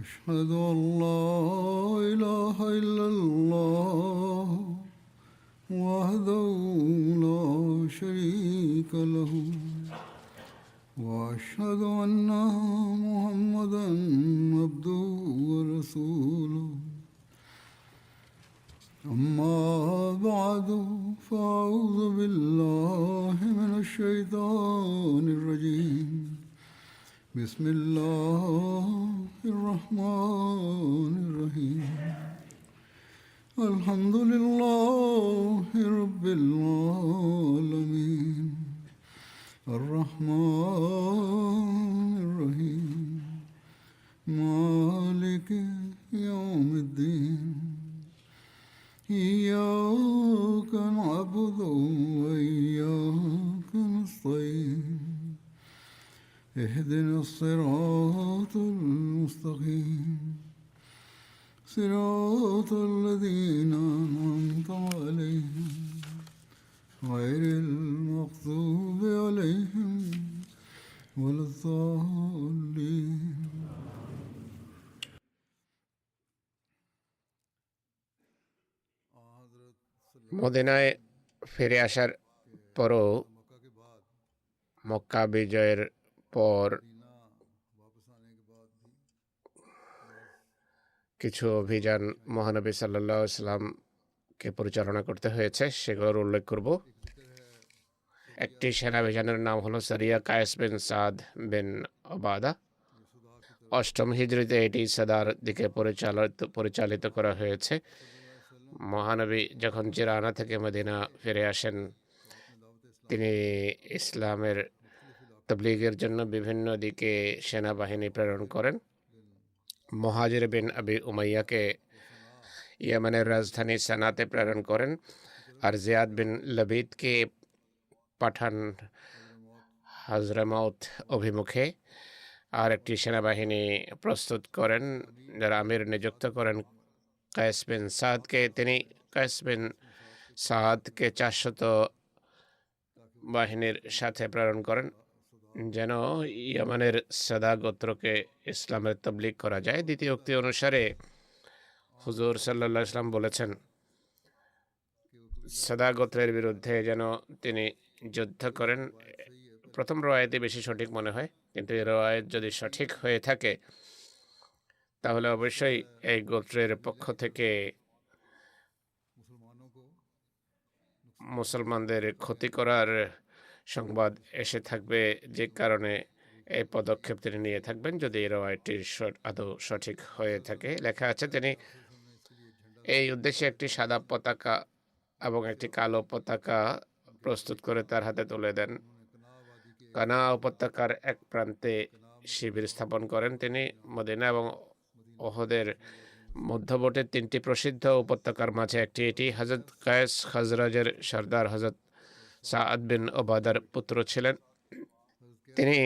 أشهد أن لا إله إلا الله وحده لا شريك له وأشهد أن محمدا عبده ورسوله أما بعد فأعوذ بالله من الشيطان الرجيم بسم الله الرحمن الرحيم الحمد لله رب العالمين الرحمن الرحيم مالك يوم الدين إياك نعبد وإياك نستعين اهدنا الصراط المستقيم صراط الذين أنعمت عليهم غير المغضوب عليهم ولا الضالين মদিনায় ফিরে আসার পরও মক্কা বিজয়ের পর কিছু অভিযান মহানবী সাল্লাল্লাহু আলাইহি সাল্লামকে পরিচালনা করতে হয়েছে, সেগুলোর উল্লেখ করব। একটি সেনাভিযানের নাম হলো সারিয়া কায়েস বিন সাদ বিন ওবাদা। অষ্টম হিজরিতে এটি সাদার দিকে পরিচালিত করা হয়েছে। মহানবী যখন জিরানা থেকে মদিনা ফিরে আসেন, তিনি ইসলামের তাবলীগের জন্য বিভিন্ন দিকে সেনাবাহিনী প্রেরণ করেন। মুহাজির বিন আবি উমাইয়াকে ইয়েমেনের রাজধানী সানাতে প্রেরণ করেন, আর জিয়াদ বিন লবিদকে পাঠান হাজরামাউত অভিমুখে। আর একটি সেনাবাহিনী প্রস্তুত করেন, যারা আমির নিযুক্ত করেন কায়েস বিন সাদকে। তিনি কায়েস বিন সাদকে 400 বাহিনীর সাথে প্রেরণ করেন, যেন ইয়ামানের সাদা গোত্রকে ইসলামের তাবলীগ করা যায়। দ্বিতীয় উক্তি অনুসারে হুজুর সাল্লাল্লাহু আলাইহি ওয়াসাল্লাম বলেছেন, সাদা গোত্রের বিরুদ্ধে যেন তিনি যুদ্ধ করেন। প্রথম রওয়ায়েতই বেশি সঠিক মনে হয়, কিন্তু এই রওয়ায়েত যদি সঠিক হয়ে থাকে তাহলে অবশ্যই এই গোত্রের পক্ষ থেকে মুসলমানদের ক্ষতি করার সংবাদ এসে থাকবে, যে কারণে এই পদক্ষেপ তিনি নিয়ে থাকবেন, যদি এই রওয়ায়েতটি আদৌ সঠিক হয়ে থাকে। লেখা আছে, তিনি এই উদ্দেশ্যে একটি সাদা পতাকা এবং একটি কালো পতাকা প্রস্তুত করে তার হাতে তুলে দেন। কানা উপত্যকার এক প্রান্তে শিবির স্থাপন করেন তিনি। মদিনা এবং ওহদের মধ্যবর্তী 3টি প্রসিদ্ধ উপত্যকার মাঝে একটি এটি। হযরত কায়েস খাজরাজের সর্দার হযরত সাদ বিন ওবাদার পুত্র ছিলেন। তিনি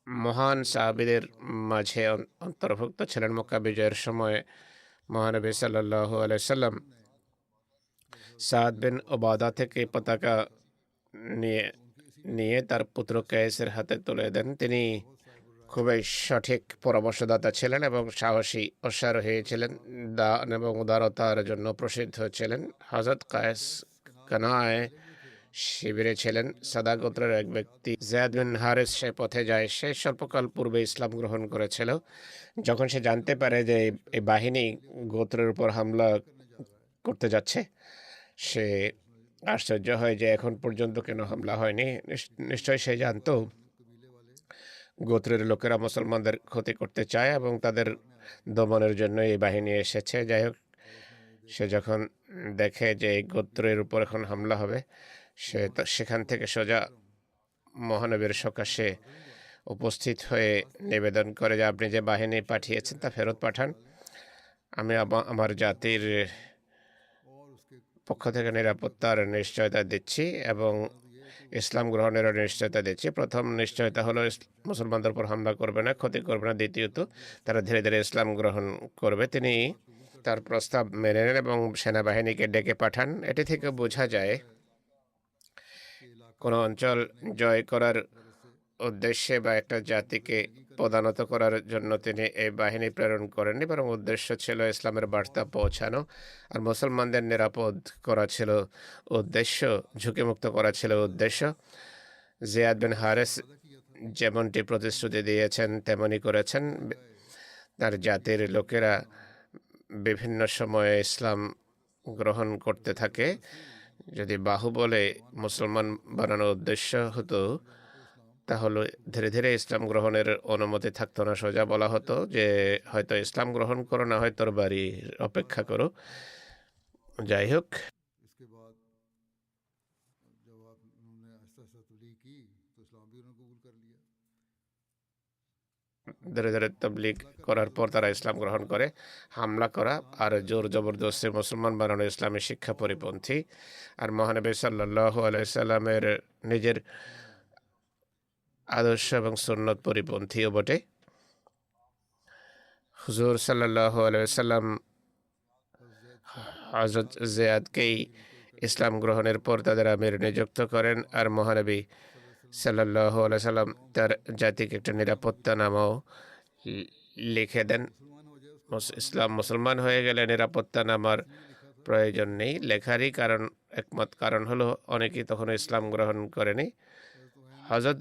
মহান সাহাবীদের মাঝে অন্তর্ভুক্ত ছিলেন। মক্কা বিজয়ের সময় মহানবী সাল্লাল্লাহু আলাইহি সাল্লাম সাদ বিন ওবাদা থেকে পতাকা নিয়ে তার পুত্র কায়েসের হাতে তুলে দেন। তিনি খুবই সঠিক পরামর্শদাতা ছিলেন এবং সাহসী অশ্বারোহী ছিলেন, দান এবং উদারতার জন্য প্রসিদ্ধ ছিলেন। হযরত কায়েস কানায় শিবিরে ছিলেন। সাদা গোত্রের এক ব্যক্তি জিয়াদ বিন হারিস সে পথে যায়। সে স্বল্পকাল পূর্বে ইসলাম গ্রহণ করেছিল। যখন সে জানতে পারে যে এই বাহিনী গোত্রের উপর হামলা করতে যাচ্ছে, সে আশ্চর্য হয় যে এখন পর্যন্ত কেন হামলা হয়নি। নিশ্চয়ই সে জানত গোত্রের লোকেরা মুসলমানদের ক্ষতি করতে চায় এবং তাদের দমনের জন্য এই বাহিনী এসেছে। যাই হোক, সে যখন দেখে যে এই গোত্রের উপর এখন হামলা হবে, সে সেখান থেকে সোজা মহানবীর সকাশে উপস্থিত হয়ে নিবেদন করে যে আপনি যে বাহিনী পাঠিয়েছেন তা ফেরত পাঠান। আমি আমার জাতির পক্ষ থেকে নিরাপত্তার নিশ্চয়তা দিচ্ছি এবং ইসলাম গ্রহণেরও নিশ্চয়তা দিচ্ছি। প্রথম নিশ্চয়তা হলো মুসলমানদের উপর হামলা করবে না, ক্ষতি করবে না। দ্বিতীয়ত, তারা ধীরে ধীরে ইসলাম গ্রহণ করবে। তিনি তার প্রস্তাব মেনে নেন এবং সেনাবাহিনীকে ডেকে পাঠান। এটি থেকে বোঝা যায় কোনো অঞ্চল জয় করার উদ্দেশ্যে বা একটা জাতিকে পদানত করার জন্য তিনি এই বাহিনী প্রেরণ করেননি, বরং উদ্দেশ্য ছিল ইসলামের বার্তা পৌঁছানো আর মুসলমানদের নিরাপদ করা ছিল উদ্দেশ্য, ঝুঁকিমুক্ত করা ছিল উদ্দেশ্য। জিয়াদ বিন হারেস যেমনটি প্রতিশ্রুতি দিয়েছেন তেমনি করেছেন। তার জাতির লোকেরা বিভিন্ন সময়ে ইসলাম গ্রহণ করতে থাকে। যদি বাহুবলে মুসলমান বানানোর উদ্দেশ্য হতো তাহলে ধীরে ধীরে ইসলাম গ্রহণের অনুমতি থাকতো না। সোজা বলা হতো যে হয়তো ইসলাম গ্রহণ করো, না হয় তোর বাড়ির অপেক্ষা করো। যাই হোক, इसके बाद जब आप उन्होंने आहिस्ता आहिस्ता तबलीग की तो इस्लाम भी उन्होंने कबूल कर लिया। ধীরে ধীরে তবলিগ করার পর তারা ইসলাম গ্রহণ করে। হামলা করা আর জোর জবরদস্তি মুসলমান বানানো ইসলামী শিক্ষা পরিপন্থী। আর মহানবী সাল্লাল্লাহু আলাইহি সাল্লামের নিজের আদর্শ এবং সুন্নত পরিপন্থীও বটে। হুজুর সাল্লাল্লাহু আলাইহি সাল্লাম হযরত জিয়াদকেই ইসলাম গ্রহণের পর তাদের আমির নিযুক্ত করেন। আর মহানবী সাল্লাল্লাহু আলাইহি সাল্লাম তার জাতিকে একটা নিরাপত্তানামাও লিখে দেন। ইসলাম মুসলমান হয়ে গেলে নিরাপত্তানামার প্রয়োজন নেই লেখারই, কারণ একমাত্র কারণ হলো অনেকেই তখন ইসলাম গ্রহণ করেনি। হযরত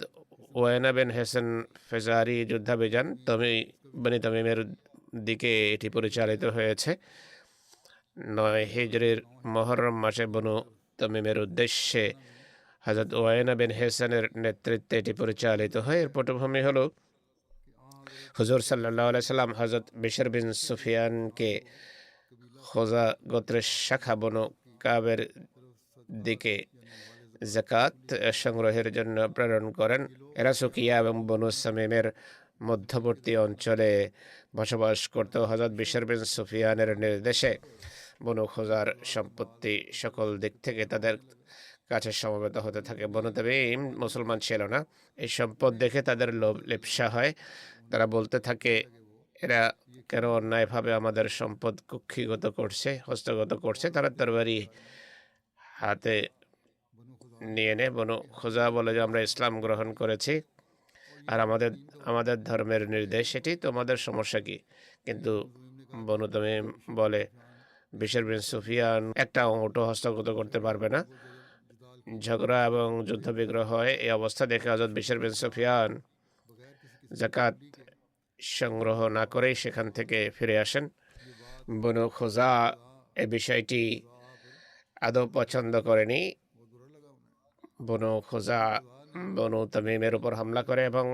ওয়াইনা বিন হেসেন ফেজারি যুদ্ধাভিযান বনি তামিমের দিকে এটি পরিচালিত হয়েছে। 9 হিজরির মুহররম মাসে বনু তামিমের উদ্দেশ্যে হযরত ওয়াইনা বিন হেসেনের নেতৃত্বে এটি পরিচালিত হয়। এর পটভূমি হলো হুজুর সাল্লাল্লাহু আলাইহি সাল্লাম হযরত বিশর বিন সুফিয়ানকে খোজা গোত্রের শাখা বনু কাবের দিকে যাকাত সংগ্রহের জন্য প্রেরণ করেন। এরা সুকিয়া এবং বনু সামিমের মধ্যবর্তী অঞ্চলে বসবাস করত। হযরত বিশর বিন সুফিয়ানের নির্দেশে বনু খোজার সম্পত্তি সকল দিক থেকে তাদের কাছে সমবেত হতে থাকে। বনু তামিম মুসলমান ছিল না। এই সম্পদ দেখে তাদের লোভ লিপ্সা হয়। তারা বলতে থাকে, এরা কেন অন্যায়ভাবে আমাদের সম্পদ কুক্ষিগত করছে, হস্তগত করছে। তারা তরবারি হাতে নিয়ে নেয়। বনু খোজা বলে যে আমরা ইসলাম গ্রহণ করেছি আর আমাদের ধর্মের নির্দেশ এটি, তোমাদের সমস্যা কি? কিন্তু বনু তামিম বলে বিশর বিন সুফিয়ান একটা অঙ্গটো হস্তগত করতে পারবে না। ঝগড়া এবং যুদ্ধ বিগ্রহ হয়। এই অবস্থা দেখে হযরত বিশর বিন সুফিয়ান যাকাত সংগ্রহ না করেই সেখান থেকে ফিরে আসেন। বনু খোজা এই বিষয়টি আদৌ পছন্দ করেনি। বনু খোজা বনু তামিমের উপর হামলা করে এবং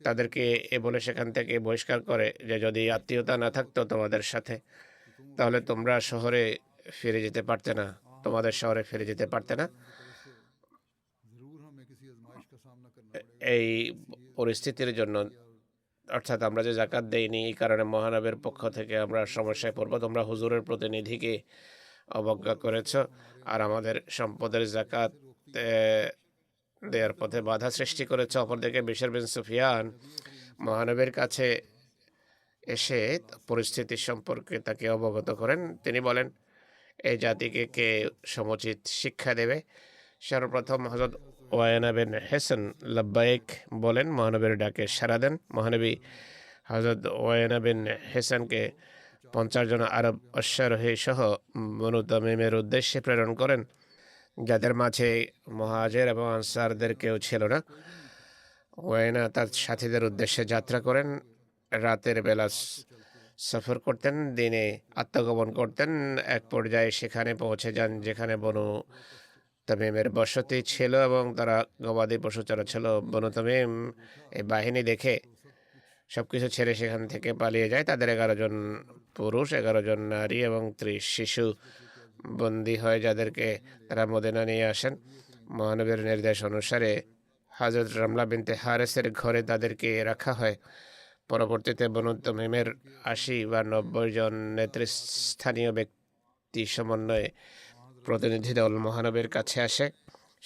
তাদেরকে এ বলে সেখান থেকে বহিষ্কার করে যে যদি আত্মীয়তা না থাকতো তোমাদের সাথে তাহলে তোমরা শহরে ফিরে যেতে পারতে না, তোমাদের শহরে ফিরে যেতে পারতে না। এই পরিস্থিতির জন্য, অর্থাৎ আমরা যে যাকাত দেইনি এই কারণে মহানবের পক্ষ থেকে আমরা সমস্যায় পড়ব। তোমরা হুজুরের প্রতিনিধিকে অবজ্ঞা করেছ আর আমাদের সম্পদের যাকাত দেওয়ার পথে বাধা সৃষ্টি করেছ। অপরদিকে বিশর বিন সুফিয়ান মহানবের কাছে এসে পরিস্থিতি সম্পর্কে তাকে অবগত করেন। তিনি বলেন, এই জাতিকে কে সমুচিত শিক্ষা দেবে? সর্বপ্রথম হযরত ওয়াইনা বিন হেসেন লাব্বাইক বলেন, মহানবীর ডাকে সাড়া দেন। মহানবী হযরত ওয়াইনা বিন হেসেনকে 50 জন আরব অশ্বারোহী সহ বনু তামিমের উদ্দেশ্যে প্রেরণ করেন, যাদের মাঝে মুহাজির এবং আনসারদের কেউ ছিল না। ওয়াইনা তার সাথীদের উদ্দেশ্যে যাত্রা করেন। রাতের বেলা সফর করতেন, দিনে আত্মগোপন করতেন। এক পর্যায়ে সেখানে পৌঁছে যান যেখানে বনু তামিমের বসতি ছিল এবং তারা গবাদি পশু চড়াচ্ছিল। বনু তামিম এই বাহিনী দেখে সবকিছু ছেড়ে সেখান থেকে পালিয়ে যায়। তাদের 11 জন পুরুষ, 11 জন নারী এবং 30 শিশু বন্দী হয়, যাদেরকে তারা মদিনা নিয়ে আসেন। মহানবীর নির্দেশ অনুসারে হযরত রামলা বিনতে হারেসের ঘরে তাদেরকে রাখা হয়। পরবর্তীতে বনু তামিমের 80 বা 90 জন নেতৃস্থানীয় ব্যক্তি সমন্বয়ে প্রতিনিধি দল মহানবীর কাছে আসে।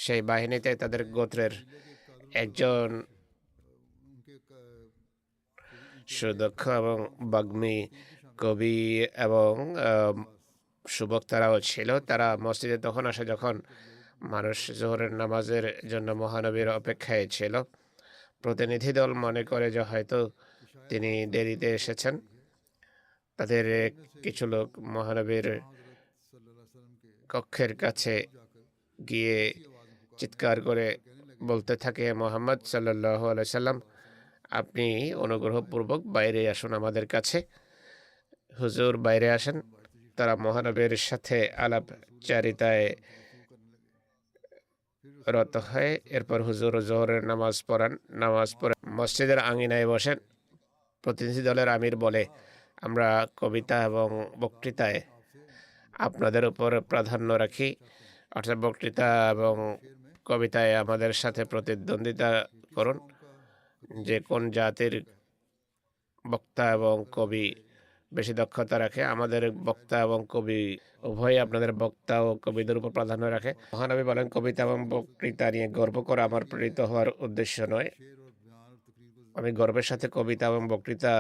সেই বাহিনীতে তাদের গোত্রের একজন সুদক্ষ এবং বাগ্মী কবি এবং সুবক্তারাও ছিল। তারা মসজিদে তখন আসে যখন মানুষ জোহরের নামাজের জন্য মহানবীর অপেক্ষায় ছিল। প্রতিনিধি দল মনে করে যে হয়তো তিনি দেরিতে এসেছেন। তাদের কিছু লোক মহানবীর কক্ষের কাছে গিয়ে চিৎকার করে বলতে থাকে, মোহাম্মদ সাল্লাল্লাহু আলাইহি সাল্লাম, আপনি অনুগ্রহপূর্বক বাইরে আসুন আমাদের কাছে। হুজুর বাইরে আসেন। তারা মহানবীর সাথে আলাপচারিতায় রত হয়। এরপর হুজুর জোহরের নামাজ পড়ান। নামাজ পড়ে মসজিদের আঙিনায় বসেন। প্রতিনিধি দলের আমির বলে, আমরা কবিতা এবং বক্তৃতায় আপনাদের উপর প্রাধান্য রাখি, অর্থাৎ বক্তৃতা এবং কবিতায় আমাদের সাথে প্রতিদ্বন্দ্বিতা করুন। যে কোন জাতির বক্তা এবং কবি বেশি দক্ষতা রাখে, আমাদের বক্তা এবং কবি উভয়ই আপনাদের বক্তা ও কবিদের উপর প্রাধান্য রাখে। মহানবী বলেন, কবিতা এবং বক্তৃতা নিয়ে গর্ব করা আমার প্রেরিত হওয়ার উদ্দেশ্য নয়। আমি গর্বের সাথে কবিতা এবং বক্তৃতা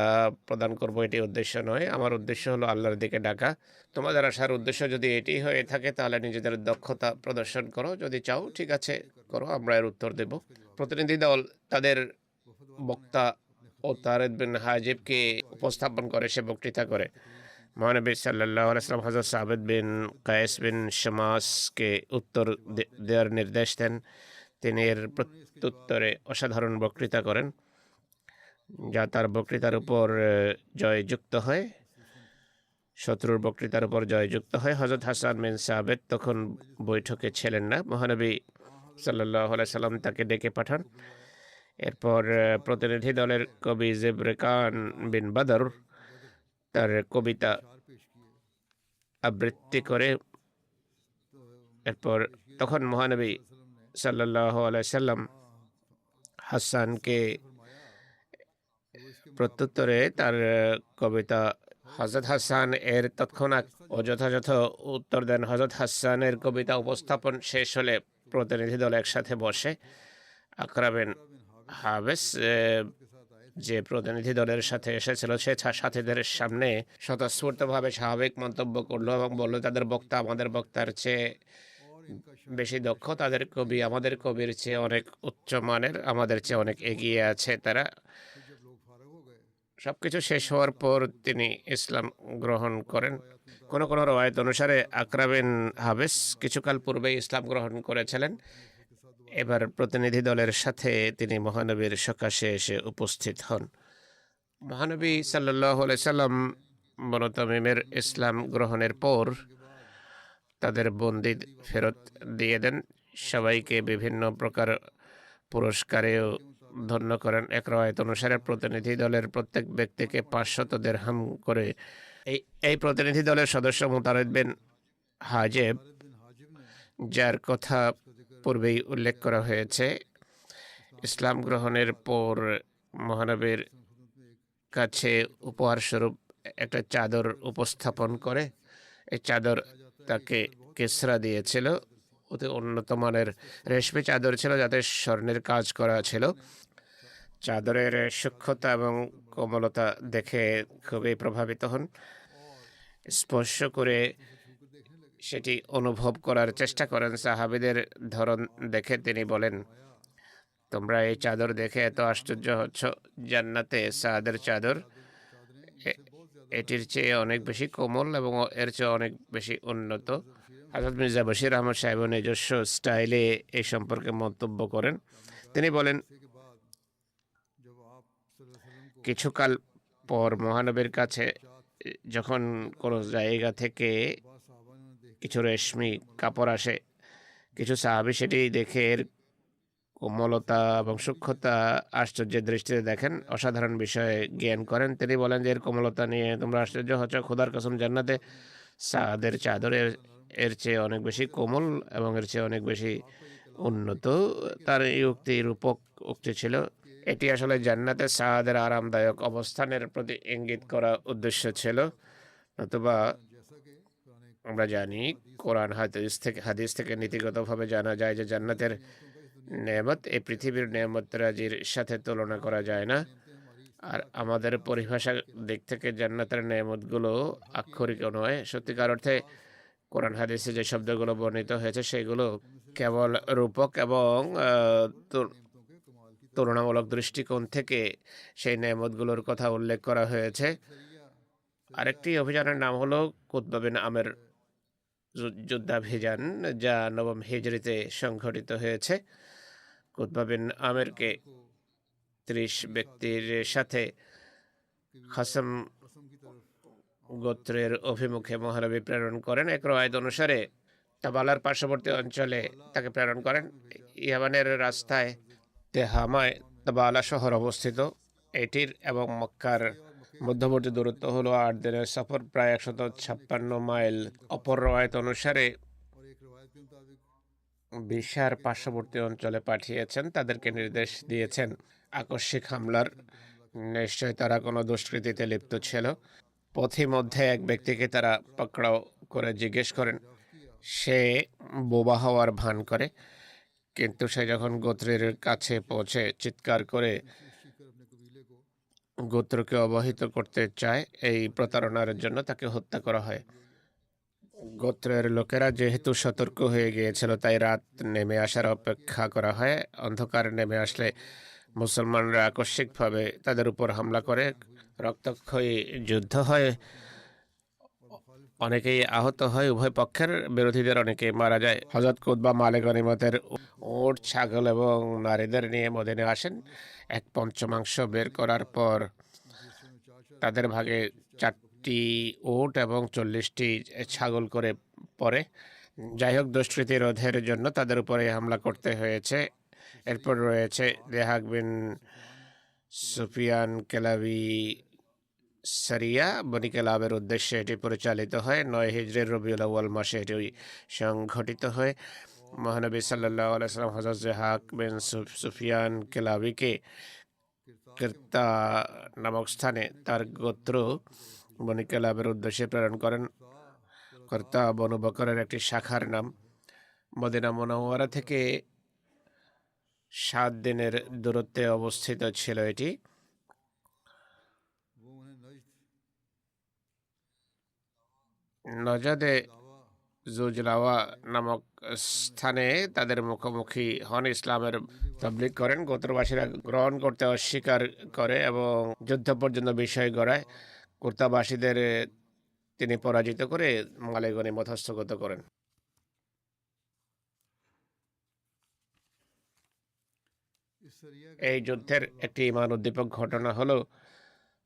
প্রদান করব, এটি উদ্দেশ্য নয়। আমার উদ্দেশ্য হলো আল্লাহর দিকে ডাকা। তোমাদের আসার উদ্দেশ্য যদি এটি হয়ে থাকে তাহলে নিজেদের দক্ষতা প্রদর্শন করো, যদি চাও ঠিক আছে করো, আমরা এর উত্তর দেব। প্রতিনিধি দল তাদের বক্তা ও তারেদ বিন হাজিবকে উপস্থাপন করে, সে বক্তৃতা করে। মহানবী সাল্লাল্লাহু আলাইহি ওয়াসাল্লাম হযরত সাবিত বিন কায়েস বিন শামাসকে উত্তর দেওয়ার নির্দেশ দেন। তিনি এর প্রত্যুত্তরে অসাধারণ বক্তৃতা করেন, যা তার বক্তৃতার উপর জয়যুক্ত হয়, শত্রুর বক্তৃতার উপর জয়যুক্ত হয়। হযরত হাসান বিন সাবিত তখন বৈঠকে ছিলেন না। মহানবী সাল্লাল্লাহু আলাইহি সাল্লাম তাকে ডেকে পাঠান। এরপর প্রতিনিধি দলের কবি জিবরিকান বিন বদর তার কবিতা আবৃত্তি করে। এরপর তখন মহানবী সাল্লাল্লাহু আলাইহি সাল্লাম হাসানকে প্রত্যুত্তরে তার কবিতা হযরত হাসান এর তৎক্ষণাৎ ও যথাযথ উত্তর দেন। হযরত হাসানের কবিতা উপস্থাপন শেষ হলে প্রতিনিধি দল একসাথে বসে। আকরা বিন হাবেস যে প্রতিনিধি দলের সাথে এসেছিল, সে সাথীদের সামনে স্বতঃস্ফূর্তভাবে স্বাভাবিক মন্তব্য করলো এবং বলল, তাদের বক্তা আমাদের বক্তার চেয়ে বেশি দক্ষ, তাদের কবি আমাদের কবির চেয়ে অনেক উচ্চ মানের, আমাদের চেয়ে অনেক এগিয়ে আছে তারা। সবকিছু শেষ হওয়ার পর তিনি ইসলাম গ্রহণ করেন। কোন কোন রওয়ায়াত অনুসারে আকরা বিন হাবেস কিছুকাল পূর্বে ইসলাম গ্রহণ করেছিলেন। এবার প্রতিনিধি দলের সাথে তিনি মহানবীর সকাশে এসে উপস্থিত হন। মহানবী সাল্লাল্লাহু আলাইহি সাল্লাম বনু তামিমের ইসলাম গ্রহণের পর তাদের বন্দী ফেরত দিয়ে দেন। সবাইকে বিভিন্ন প্রকার পুরস্কারেও ধন্য করেন। এক রওয়ায়াত অনুসারে প্রতিনিধি দলের প্রত্যেক ব্যক্তিকে 500 দিরহাম করে। এই প্রতিনিধি দলের সদস্য মুতারিদ বিন হাজেব, যার কথা পূর্বেই উল্লেখ করা হয়েছে, ইসলাম গ্রহণের পর মহানবীর কাছে উপহার স্বরূপ একটা চাদর উপস্থাপন করে। এই চাদর তাকে কিসরা দিয়েছিল। অতি উন্নত মানের রেশমি চাদর ছিল, যাতে স্বর্ণের কাজ করা ছিল। চাদরের সূক্ষ্মতা এবং কোমলতা দেখে খুবই প্রভাবিত হন। স্পর্শ করে সেটি অনুভব করার চেষ্টা করেন। সাহাবীদের ধরন দেখে তিনি বলেন, তোমরা এই চাদর দেখে এত আশ্চর্য হচ্ছ, জান্নাতে সাদের চাদর এটির চেয়ে অনেক বেশি কোমল এবং এর চেয়ে অনেক বেশি উন্নত। হযরত মির্জা বশির আহমদ সাহেব নিজস্ব স্টাইলে এই সম্পর্কে মন্তব্য করেন। তিনি বলেন, কিছুকাল পর মহানবীর কাছে যখন কোনো জায়গা থেকে কিছু রেশমি কাপড় আসে, কিছু সাহাবী সেটি দেখে এর কোমলতা এবং সূক্ষ্মতা আশ্চর্যের দৃষ্টিতে দেখেন, অসাধারণ বিষয়ে জ্ঞান করেন। তিনি বলেন যে এর কোমলতা নিয়ে তোমরা আশ্চর্য হচ্ছ, খোদার কসম জান্নাতে সাদের চাদর এর চেয়ে অনেক বেশি কোমল এবং এর চেয়ে অনেক বেশি উন্নত। তার এই উক্তি রূপক উক্তি ছিল। এটি আসলে জান্নাতে সাদের আরামদায়ক অবস্থানের প্রতি ইঙ্গিত করা উদ্দেশ্য ছিল। অথবা আমরা জানি কোরআন হাদিস থেকে নীতিগতভাবে জানা যায় যে জান্নাতের নেয়ামত এই পৃথিবীর নেয়ামত রাজির সাথে তুলনা করা যায় না। আর আমাদের পরিভাষার দিক থেকে জান্নাতের নেয়ামতগুলো আক্ষরিক নয়, সত্যিকার অর্থে কোরআন হাদিসে যে শব্দগুলো বর্ণিত হয়েছে সেগুলো কেবল রূপক এবং नेमतों के कमाल की তুলনামূলক দৃষ্টিকোণ থেকে সেই নেয়ামতগুলোর কথা উল্লেখ করা হয়েছে। सरिया আরেকটি অভিযানের নাম হলো কুতবা বিন আমের যুদ্ধাভিযান, যা নবম হিজরিতে সংঘটিত হয়েছে। কুতবা বিন আমেরকে 30 ব্যক্তির সাথে খাসম कसम की तरफ গোত্রের অভিমুখে মহানবী প্রেরণ করেন। এক রওয়ায়াত অনুসারে তাবালার পার্শ্ববর্তী অঞ্চলে তাকে প্রেরণ করেন। ইয়ামানের রাস্তায় তেহামায় তাবালা শহর অবস্থিত। এটির এবং মক্কার মধ্যবর্তী দূরত্ব হলো 8 দিনের সফর, প্রায় 156 মাইল। অপর রওয়ায়াত অনুসারে और एक रवायत के मुताबिक বিশার পার্শ্ববর্তী অঞ্চলে পাঠিয়েছেন, তাদেরকে নির্দেশ দিয়েছেন আকস্মিক হামলার। নিশ্চয় তারা কোনো দুষ্কৃতিতে লিপ্ত ছিল। পথিমধ্যে এক ব্যক্তিকে তারা পাকড়াও করে জিজ্ঞেস করেন। সে বোবা হওয়ার ভান করে, কিন্তু সে যখন গোত্রের কাছে পৌঁছে চিৎকার করে शिकर अपने कबीले को গোত্রকে অবহিত করতে চায়, এই প্রতারণার জন্য তাকে হত্যা করা হয়। গোত্রের লোকেরা যেহেতু সতর্ক হয়ে গিয়েছিল, তাই রাত নেমে আসার অপেক্ষা করা হয়। অন্ধকার নেমে আসলে মুসলমানরা আকস্মিকভাবে তাদের উপর হামলা করে। রক্তক্ষয়ী যুদ্ধ হয়, অনেকেই আহত হয়। উভয় পক্ষের বিরোধীদের অনেকেই মারা যায়। হযরত কুতবা মালে গনিমতের উট, ছাগল এবং নারীদের নিয়ে মদিনে আসেন। 1/5 বের করার পর তাদের ভাগে 4টি উট এবং 40টি ছাগল করে পড়ে। যাই হোক, দুষ্কৃতি রোধের জন্য তাদের উপরে হামলা করতে হয়েছে। এরপর রয়েছে দেহাক বিন সুফিয়ান কেলাবি সারিয়া। বনি কেলাবের উদ্দেশ্যে এটি পরিচালিত হয়। 9 হিজরির রবিউল আউয়াল মাসে এটি সংঘটিত হয়। মহানবী সাল্লাল্লাহু আলাইহি ওয়াসাল্লাম হযরত দেহাক বিন সুফিয়ান কেলাবিকে কিরতা নামক স্থানে তার গোত্র বনি কেলাবের উদ্দেশ্যে প্রেরণ করেন। কর্তা বনু বকরের একটি শাখার নাম। মদিনা মুনাওয়ারা থেকে 7 দিনের দূরত্বে অবস্থিত ছিল এটি। वो उन्हें नज्द নজদে জুজলাওয়া নামক স্থানে তাদের মুখোমুখি হন, ইসলামের তাবলীগ করেন। গোত্রবাসীরা গ্রহণ করতে অস্বীকার করে এবং যুদ্ধ পর্যন্ত বিষয় গড়ায়। কুর্তাবাসীদের তিনি পরাজিত করে মালে গনিমত হস্তগত করেন। इस सरिया এই যুদ্ধের একটি ইমান উদ্দীপক ঘটনা হলো,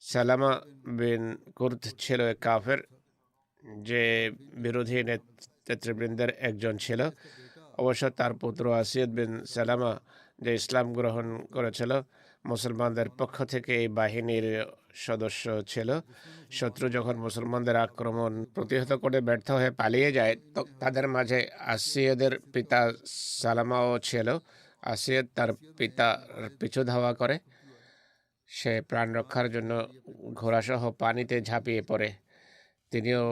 সালামা বিন কুর্দ ছিল এক কাফের, যে বিরোধী নেতৃবৃন্দের একজন ছিল। অবশ্য তার পুত্র আসিয়াদ বিন সালামা, যে ইসলাম গ্রহণ করেছিল, মুসলমানদের পক্ষ থেকে এই বাহিনীর সদস্য ছিল। শত্রু যখন মুসলমানদের আক্রমণ প্রতিহত করে ব্যর্থ হয়ে পালিয়ে যায়, তো তাদের মাঝে আসিয়াদের পিতা সালামাও ছিল। আসিয়াদ তার পিতার পিছু ধাওয়া করে। সে প্রাণ রক্ষার জন্য ঘোড়াসহ পানিতে ঝাঁপিয়ে পড়ে। তিনিও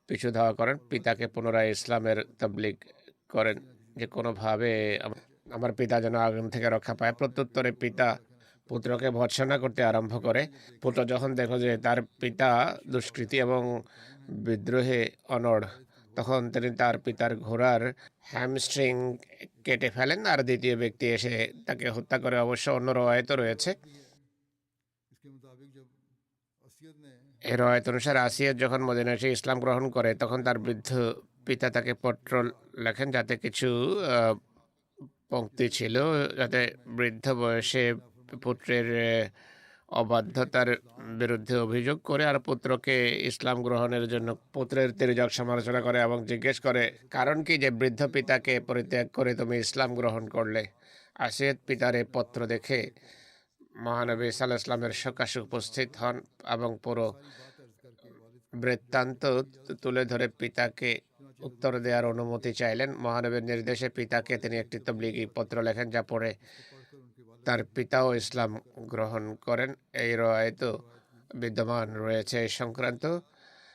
পিছু ধাওয়া করেন। পিতাকে পুনরায় ইসলামের তাবলীগ করেন যে কোনোভাবে আমার পিতা যেন আগুন থেকে রক্ষা পায়। প্রত্যুত্তরে পিতা পুত্রকে ভর্ৎসনা করতে আরম্ভ করে। পুত্র যখন দেখো যে তার পিতা দুষ্কৃতী এবং বিদ্রোহে অনড়, তখন তিনি তার পিতার ঘোড়ার হ্যামস্ট্রিং কেটে ফেলেন, আর দ্বিতীয় ব্যক্তি এসে তাকে হত্যা করে। অবশ্য অন্য রওয়ায়ত রয়েছে। इसके मुताबिक जब असিয়ত ने এই রওয়ায়ত অনুসারে আসিয়াত যখন মদিনায় এসে ইসলাম গ্রহণ করে, তখন তার বৃদ্ধ পিতা তাকে পত্র লেখেন, যাতে কিছু পংক্তি ছিল, যাতে বৃদ্ধ বয়সে পুত্রের অবাধ্যতার বিরুদ্ধে অভিযোগ করে আর পুত্রকে ইসলাম গ্রহণের জন্য পুত্রের তির্যক সমালোচনা করে এবং জিজ্ঞেস করে, কারণ কি যে বৃদ্ধ পিতাকে পরিত্যাগ করে তুমি ইসলাম গ্রহণ করলে? আসিয়াত পিতার এই পত্র দেখে মহানবী সাল্লাল্লাহু আলাইহি ওয়াসাল্লামের সকাশে উপস্থিত হন এবং পুরো বৃত্তান্ত তুলে ধরে পিতাকে উত্তর দেওয়ার অনুমতি চাইলেন। মহানবীর নির্দেশে পিতাকে তিনি একটি তাবলীগী পত্র লেখেন, যা পড়ে তার পিতাও ইসলাম গ্রহণ করেন। এই রওয়ায়ত বিদ্যমান রয়েছে এই সংক্রান্ত।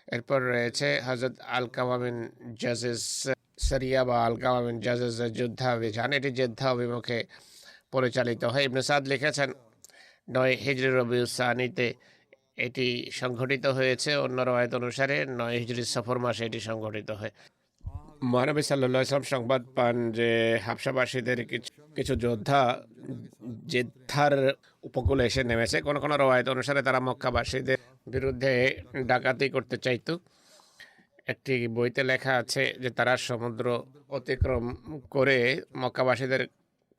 এরপর রয়েছে হযরত আলকামা বিন জাজিজ সারিয়া বা আলকামা বিন জাজিজের যুদ্ধাভিযান। এটি জেদ্দা অভিমুখে পরিচালিত হয়। ইবনে সাদ লিখেছেন, 9 হিজরি রবিউল সানিতে এটি সংঘটিত হয়েছে অন্য রওয়ায়াত অনুসারে 9 হিজরি সফর মাসে এটি সংঘটিত হয়। মহানবী সাল্লাল্লাহু আলাইহি ওয়াসাল্লাম সংবাদ পান যে হাবশাবাসীদের কিছু যোদ্ধা জেদ্দার উপকূলে এসে নেমেছে। কোন কোন রওয়ায়াত অনুসারে তারা মক্কাবাসীদের বিরুদ্ধে ডাকাতি করতে চাইতো। একটি বইতে লেখা আছে যে তারা সমুদ্র অতিক্রম করে মক্কাবাসীদের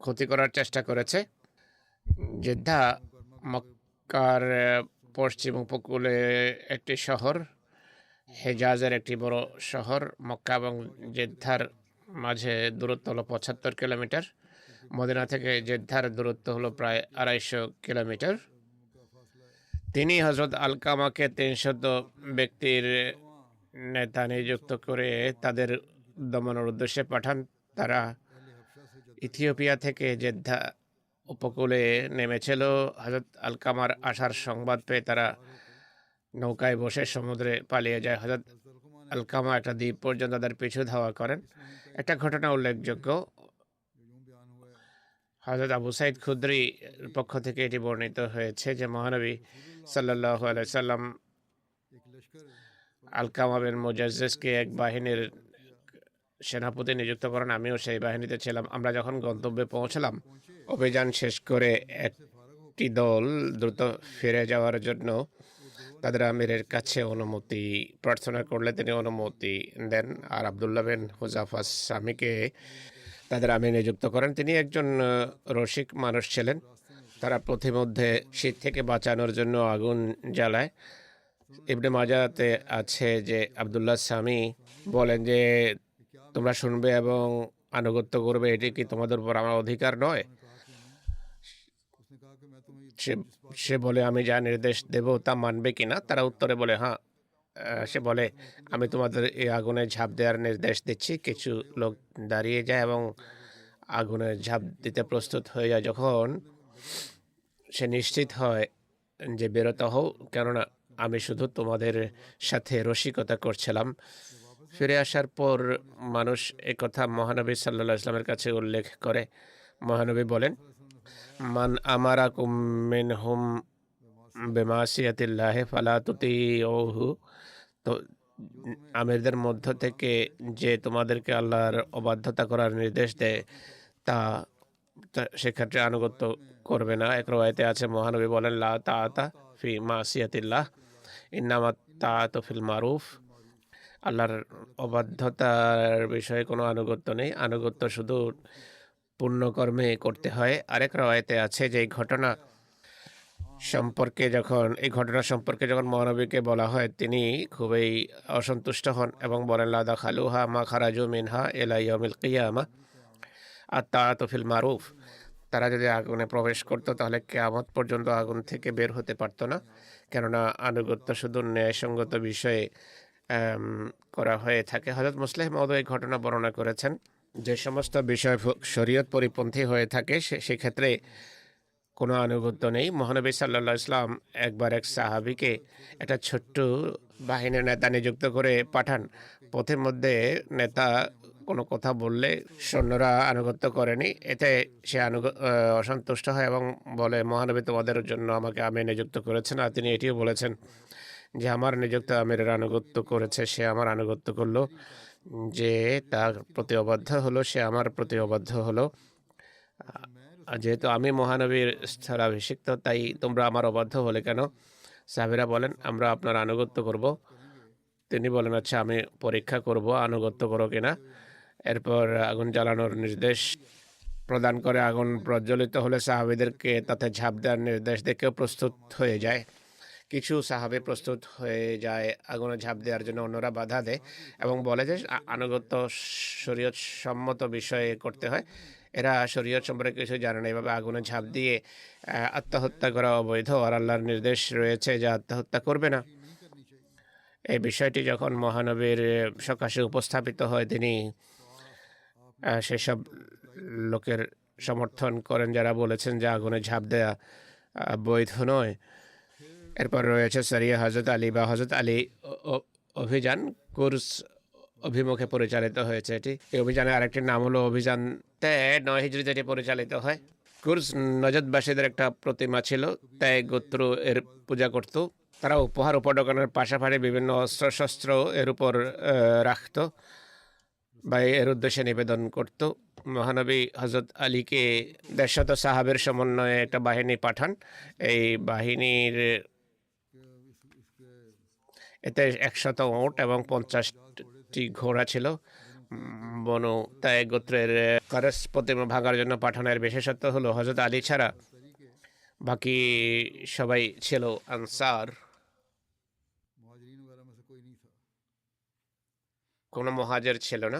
ক্ষতি করার চেষ্টা করেছে। জেদ্দা মক্কার পশ্চিম উপকূলে একটি শহর, হেজাজের একটি বড় শহর। মক্কা এবং জেদ্দার মাঝে দূরত্ব হলো 75 কিলোমিটার। মদিনা থেকে জেদ্দার দূরত্ব হলো প্রায় 250 কিলোমিটার। তিনি হযরত আলকামাকে 300 ব্যক্তির নেতা নিযুক্ত করে তাদের দমনের উদ্দেশ্যে পাঠান। তারা ইথিওপিয়া থেকে জেদ্দা উপকূলে নেমেছিল। হযরত আলকামার আসার সংবাদ পেয়ে তারা নৌকায় বসে সমুদ্রে পালিয়ে যায়। হযরত আলকামা একটা দ্বীপ পর্যন্ত তাদের পিছু ধাওয়া করেন। একটা ঘটনা উল্লেখযোগ্য, হযরত আবু সাইদ খুদরি পক্ষ থেকে এটি বর্ণিত হয়েছে যে মহানবী সাল্লাল্লাহু আলাইহি সাল্লাম আলকামা বিন মুজাজ্জিজকে এক বাহিনীর সেনাপতি নিযুক্ত করেন। আমিও সেই বাহিনীতে ছিলাম। আমরা যখন গন্তব্যে পৌঁছলাম, অভিযান শেষ করে একটি দল দ্রুত ফিরে যাওয়ার জন্য তাদের আমিরের কাছে অনুমতি প্রার্থনা করলে তিনি অনুমতি দেন। আর আব্দুল্লাহ বিন হুযাফা স্বামীকে তাদের আমির নিযুক্ত করেন। তিনি একজন রসিক মানুষ ছিলেন। তারা প্রতিমধ্যে শীত থেকে বাঁচানোর জন্য আগুন জ্বালায়। ইবনে মাজাতে আছে যে আব্দুল্লাহ স্বামী বলেন যে তোমরা শুনবে এবং আনুগত্য করবে, এটি কি তোমাদের উপর আমার অধিকার নয়? সে বলে আমি যা নির্দেশ দেব তা মানবে কিনা? তারা উত্তরে বলে হ্যাঁ। সে বলে আমি তোমাদের এই আগুনে ঝাঁপ দেওয়ার নির্দেশ দিচ্ছি। কিছু লোক দাঁড়িয়ে যায় এবং আগুনে ঝাঁপ দিতে প্রস্তুত হয়ে যায়। যখন সে নিশ্চিত হয় যে বেরোতে হও, কেননা আমি শুধু তোমাদের সাথে রসিকতা করছিলাম। ফিরে আসার পর মানুষ একথা মহানবী সাল্লাল্লাহু আলাইহি ওয়াসাল্লামের কাছে উল্লেখ করে। মহানবী বলেন মান আমারাকুম মিনহুম বিমাসিয়াতিল্লাহি ফালা তুতিউহু। তো আমিরদের মধ্য থেকে যে তোমাদেরকে আল্লাহর অবাধ্যতা করার নির্দেশ দেয় তা সেক্ষেত্রে আনুগত্য করবে না। এক রওয়ায়াতে আছে মহানবী বলেন লা তাআতা ফি মাসিয়াতিল্লাহ ইন্নামা তাআতু ফিল মারুফ। আল্লাহর অবাধ্যতার বিষয়ে কোনো আনুগত্য নেই, আনুগত্য শুধু পুণ্যকর্মে করতে হয়। আরেক রওয়ায়াতে আছে যে এই ঘটনা সম্পর্কে যখন মহানবীকে বলা হয় তিনি খুবই অসন্তুষ্ট হন এবং বলেন লা দাখালুহা মা খারাজু মিনহা ইলা ইয়াউমিল কিয়ামা আত-তাআতু ফিল মারুফ। তারা যদি আগুনে প্রবেশ করতো তাহলে কিয়ামত পর্যন্ত আগুন থেকে বের হতে পারতো না, কেননা আনুগত্য শুধু ন্যায়সঙ্গত বিষয়ে করা হয়ে থাকে। হযরত মুসলিম মাউদ এই ঘটনা বর্ণনা করেছেন। যে সমস্ত বিষয় শরীয়ত পরিপন্থী হয়ে থাকে সেক্ষেত্রে কোনো আনুগত্য নেই। মহানবী সাল্লাল্লাহু আলাইহি ওয়াসাল্লাম একবার এক সাহাবীকে একটা ছোট্ট বাহিনীর নেতা নিযুক্ত করে পাঠান। পথের মধ্যে নেতা কোনো কথা বললে সৈন্যরা আনুগত্য করেনি। এতে সে অসন্তুষ্ট হয় এবং বলে মহানবী তোমাদের জন্য আমাকে আমির নিযুক্ত করেছেন। আর তিনি এটিও বলেছেন যে আমার নিযুক্ত আমিরের আনুগত্য করেছে সে আমার আনুগত্য করলো, যে তার প্রতি অবাধ্য হলো সে আমার প্রতি অবাধ্য হলো। যেহেতু আমি মহানবীর স্থলাভিষিক্ত তাই তোমরা আমার অবাধ্য হলে কেন? সাহাবীরা বলেন আমরা আপনার আনুগত্য করব। তিনি বলেন আচ্ছা আমি পরীক্ষা করব আনুগত্য করো কিনা। এরপর আগুন জ্বালানোর নির্দেশ প্রদান করে। আগুন প্রজ্বলিত হলে সাহাবীদেরকে তাতে ঝাঁপ দেওয়ার নির্দেশ দেখেও প্রস্তুত হয়ে যায়। কিছু সাহাবী প্রস্তুত হয়ে যায় আগুনে ঝাঁপ দেওয়ার জন্য, অন্যরা বাধা দেয় এবং বলে যে আনুগত্য শরীয়ত সম্মত বিষয়ে করতে হয়। এরা শরীয়ত সম্পর্কে কিছু জানে না। এভাবে আগুনে ঝাঁপ দিয়ে আত্মহত্যা করা অবৈধ, আর আল্লাহর নির্দেশ রয়েছে যে আত্মহত্যা করবে না। এই বিষয়টি যখন মহানবীর সকাশে উপস্থাপিত হয় তিনি সেসব লোকের সমর্থন করেন যারা বলেছেন যে আগুনে ঝাঁপ দেয়া বৈধ নয়। এরপর রয়েছে সারিয়া হযরত আলী বা হযরত আলী অভিযান, কুরস অভিমুখে পরিচালিত হয়েছে। এই অভিযানের আরেকটি নাম হলো অভিযান 9 হিজরিতে এটি পরিচালিত হয়। কুরস নজদবাসীদের একটা প্রতিমা ছিল, তাই গোত্র এর পূজা করত। তারা উপহার উপঢৌকনের পাশাপাশি বিভিন্ন অস্ত্রশস্ত্র এর উপর রাখত বা এর উদ্দেশ্যে নিবেদন করত। মহানবী হজরত আলীকে 150 সাহাবের সমন্বয়ে একটা বাহিনী পাঠান। এই বাহিনীর এতে 100 উট এবং 50টি ঘোড়া ছিল। বনু তাই গোত্রের কারস প্রতিমা ভাঙার জন্য পাঠানোর বিশেষত্ব হলো হজরত আলী ছাড়া বাকি সবাই ছিল আনসার, কোনো মুহাজির ছিল না।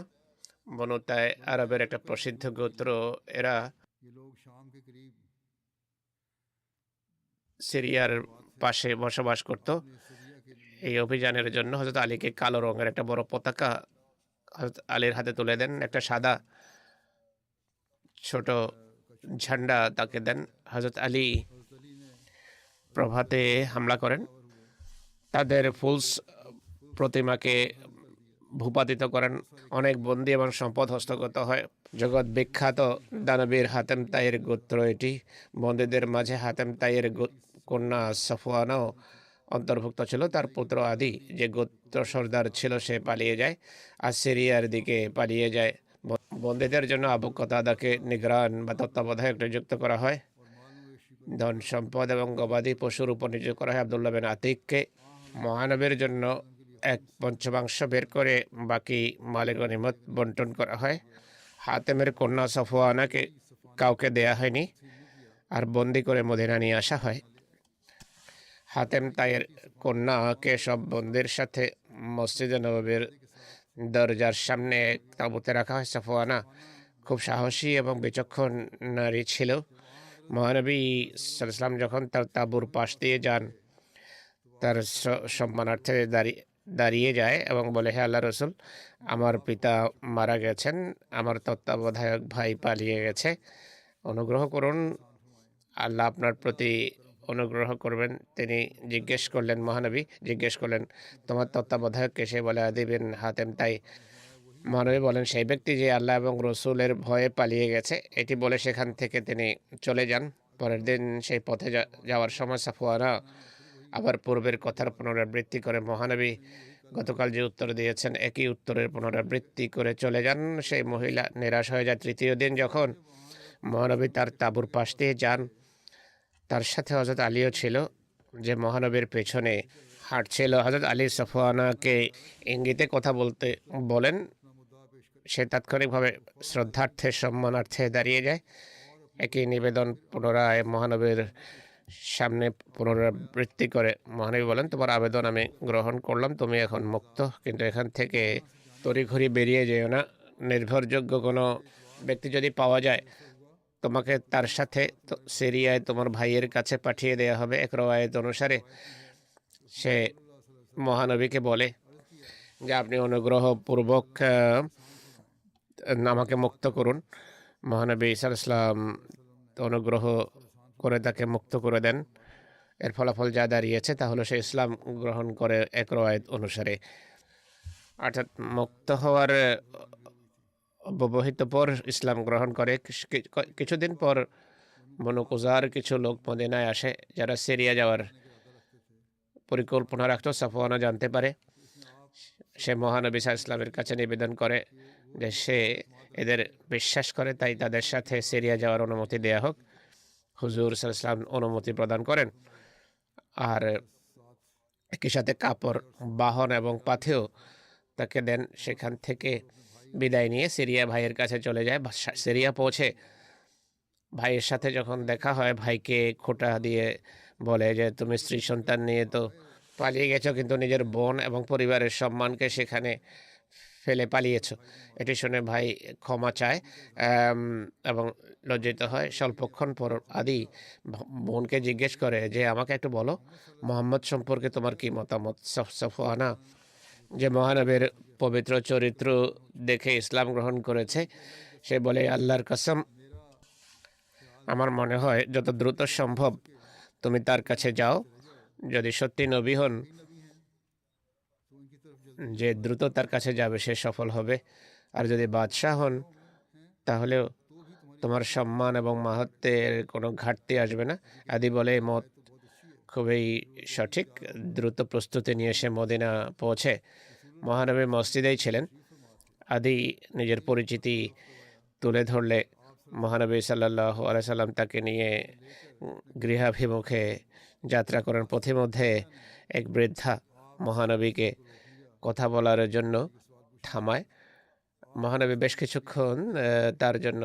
বনু তাই আরবের একটা প্রসিদ্ধ গোত্র। এরা সিরিয়ার পাশে বসবাস করত। এই অভিযানের জন্য হযরত আলীকে কালো রঙের একটা বড় পতাকা হযরত আলীর হাতে তুলে দেন। একটা সাদা ছোট ঝান্ডা তাকে দেন। হযরত আলী প্রভাতে হামলা করেন। তাদের ফুলস প্রতিমাকে ভূপাতিত করেন। অনেক বন্দী এবং সম্পদ হস্তগত হয়। জগৎ বিখ্যাত দানবীর হাতেম তাইয়ের গোত্র এটি। বন্দীদের মাঝে হাতেম তাইয়ের কন্যা সফওয়ানাও অন্তর্ভুক্ত ছিল। তার পুত্র আদি যে গোত্র সর্দার ছিল সে পালিয়ে যায়, আর সিরিয়ার দিকে পালিয়ে যায়। বন্দীদের জন্য আবু কতাদাকে নিগরান বা তত্ত্বাবধায়ক নিযুক্ত করা হয়। ধন সম্পদ এবং গবাদি পশুর উপর নিযুক্ত করা হয় আব্দুল্লাহ বিন আতিককে। মহানবীর জন্য 1/5 বের করে বাকি মালে গনিমত বন্টন করা হয়। হাতেমের কন্যা সফওয়ানাকে কাউকে দেয়া হয়নি, আর বন্দি করে মদিনা নিয়ে আসা হয়। হাতেম তাইয়ের কন্যাকে সব বন্দির সাথে মসজিদে নববীর দরজার সামনে তাঁবুতে রাখা হয়। সফওয়ানা খুব সাহসী এবং বিচক্ষণ নারী ছিল। মহানবী সাল্লাল্লাহু আলাইহি ওয়াসাল্লাম যখন তার তাঁবুর পাশ দিয়ে যান, তার সম্মানার্থে দাঁড়িয়ে যায় এবং বলে, হে আল্লাহ রসুল, আমার পিতা মারা গেছেন, আমার তত্ত্বাবধায়ক ভাই পালিয়ে গেছে, অনুগ্রহ করুন, আল্লাহ আপনার প্রতি অনুগ্রহ করবেন। তিনি জিজ্ঞেস করলেন, মহানবী জিজ্ঞেস করলেন, তোমার তত্ত্বাবধায়ককে? সে বলে, আদি বিন হাতেম তাই। মহানবী বলেন, সেই ব্যক্তি যে আল্লাহ এবং রসুলের ভয়ে পালিয়ে গেছে। এটি বলে সেখান থেকে তিনি চলে যান। পরের দিন সেই পথে যাওয়ার সময় সফওয়ানা আবার পূর্বের কথার পুনরাবৃত্তি করে। মহানবী গতকাল যে উত্তর দিয়েছেন একই উত্তরের পুনরাবৃত্তি করে চলে যান। সেই মহিলা নিরাশ হয়ে যায়। তৃতীয় দিন যখন মহানবী তার তাঁবুর পাশ দিয়ে যান, তার সাথে হযরত আলীও ছিল, যে মহানবীর পেছনে হাঁটছিল। হযরত আলী সফওয়ানাকে ইঙ্গিতে কথা বলতে বলেন। সে তাৎক্ষণিকভাবে শ্রদ্ধার্থে সম্মানার্থে দাঁড়িয়ে যায়। একই নিবেদন পুনরায় মহানবীর সামনে পুনরাবৃত্তি করে। মহানবী বলেন, তোমার আবেদন আমি গ্রহণ করলাম, তুমি এখন মুক্ত, কিন্তু এখান থেকে তড়িঘড়ি বেরিয়ে যেও না। নির্ভরযোগ্য কোনো ব্যক্তি যদি পাওয়া যায়, তোমাকে তার সাথে সিরিয়ায় তোমার ভাইয়ের কাছে পাঠিয়ে দেওয়া হবে। এক রওয়ায়াত অনুসারে সে মহানবীকে বলে যে আপনি অনুগ্রহপূর্বক আমাকে মুক্ত করুন। মহানবী সাল্লাল্লাহু আলাইহি ওয়াসাল্লাম অনুগ্রহ করে তাকে মুক্ত করে দেন। এর ফলাফল যা দাঁড়িয়েছে তা হলো সে ইসলাম গ্রহণ করে এক রওয়ায়াত অনুসারে। অর্থাৎ মুক্ত হওয়ার অব্যবহিত পর ইসলাম গ্রহণ করে। কিছুদিন পর বনু কুজার কিছু লোক মদিনায় আসে, যারা সিরিয়া যাওয়ার পরিকল্পনা রাখত। সফওয়ানা জানতে পারে। সে মহানবী সাল্লাল্লাহু আলাইহি ওয়াসাল্লামের কাছে নিবেদন করে যে সে এদের বিশ্বাস করে, তাই তাদের সাথে সিরিয়া যাওয়ার অনুমতি দেয়া হোক। হুজুর সাল্লাল্লাহু আলাইহি ওয়াসাল্লাম অনুমতি প্রদান করেন, আর একই সাথে কাপড়, বাহন এবং পাথেও তাকে দেন। সেখান থেকে বিদায় নিয়ে সিরিয়া ভাইয়ের কাছে চলে যায়। সিরিয়া পৌঁছে ভাইয়ের সাথে যখন দেখা হয়, ভাইকে খোঁটা দিয়ে বলে যে তুমি স্ত্রী সন্তান নিয়ে তো পালিয়ে গেছো, কিন্তু নিজের বোন এবং পরিবারের সম্মানকে সেখানে ফেলে পালিয়েছ। এটি শুনে ভাই ক্ষমা চায় এবং লজ্জিত হয়। স্বল্পক্ষণ পর আদি বোনকে জিজ্ঞেস করে যে আমাকে একটু বলো, মোহাম্মদ সম্পর্কে তোমার কি মতামত? সফওয়ানা, যে মহানবীর পবিত্র চরিত্র দেখে ইসলাম গ্রহণ করেছে, সে বলে, আল্লাহর কসম, আমার মনে হয় যত দ্রুত সম্ভব তুমি তার কাছে যাও। যদি সত্যি নবী হন, যে দ্রুত তার কাছে যাবে সে সফল হবে। আর যদি বাদশাহ হন, তাহলেও তোমার সম্মান এবং মাহাত্ম্যের কোনো ঘাটতি আসবে না। আদি বলে, মত খুবই সঠিক। দ্রুত প্রস্তুতি নিয়ে সে মদিনা পৌঁছে মহানবী মসজিদেই ছিলেন। আদি নিজের পরিচিতি তুলে ধরলে মহানবী সাল্লাল্লাহু আলাইহি সাল্লাম তাকে নিয়ে গৃহাভিমুখে যাত্রা করেন। পথিমধ্যে এক বৃদ্ধা মহানবীকে কথা বলার জন্য থামায়। মহানবী বেশ কিছুক্ষণ তার জন্য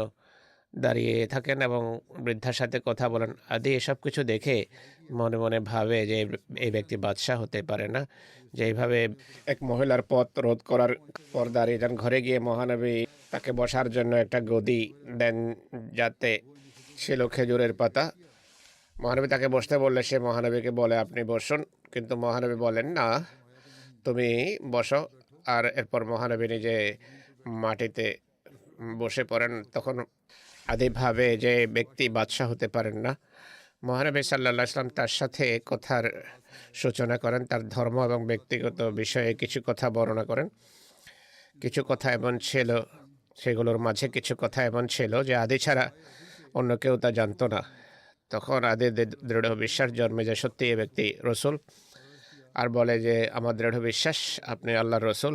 দাঁড়িয়ে থাকেন এবং বৃদ্ধার সাথে কথা বলেন। আদি এসব কিছু দেখে মনে মনে ভাবে যে এই ব্যক্তি বাদশাহ হতে পারে না, যে এইভাবে এক মহিলার পথ রোধ করার পর দাঁড়িয়ে যান। ঘরে গিয়ে মহানবী তাকে বসার জন্য একটা গদি দেন, যাতে ছিল খেজুরের পাতা। মহানবী তাকে বসতে বললে সে মহানবীকে বলে আপনি বসুন, কিন্তু মহানবী বলেন না, তুমি বসো। আর এরপর মহানবী নিজে মাটিতে বসে পড়েন। তখন আদি ভাবে যে ব্যক্তি বাদশাহ হতে পারেন না। মহানবী সাল্লাল্লাহু আলাইহি ওয়াসাল্লাম তার সাথে কথার সূচনা করেন, তার ধর্ম এবং ব্যক্তিগত বিষয়ে কিছু কথা বর্ণনা করেন। কিছু কথা এমন ছিল, সেগুলোর মাঝে কিছু কথা এমন ছিল যে আদি ছাড়া অন্য কেউ তা জানতো না। তখন আদি দৃঢ় বিশ্বাস জন্মে যে সত্যি এ ব্যক্তি রসুল, আর বলে যে আমার দৃঢ় বিশ্বাস আপনি আল্লাহর রসুল,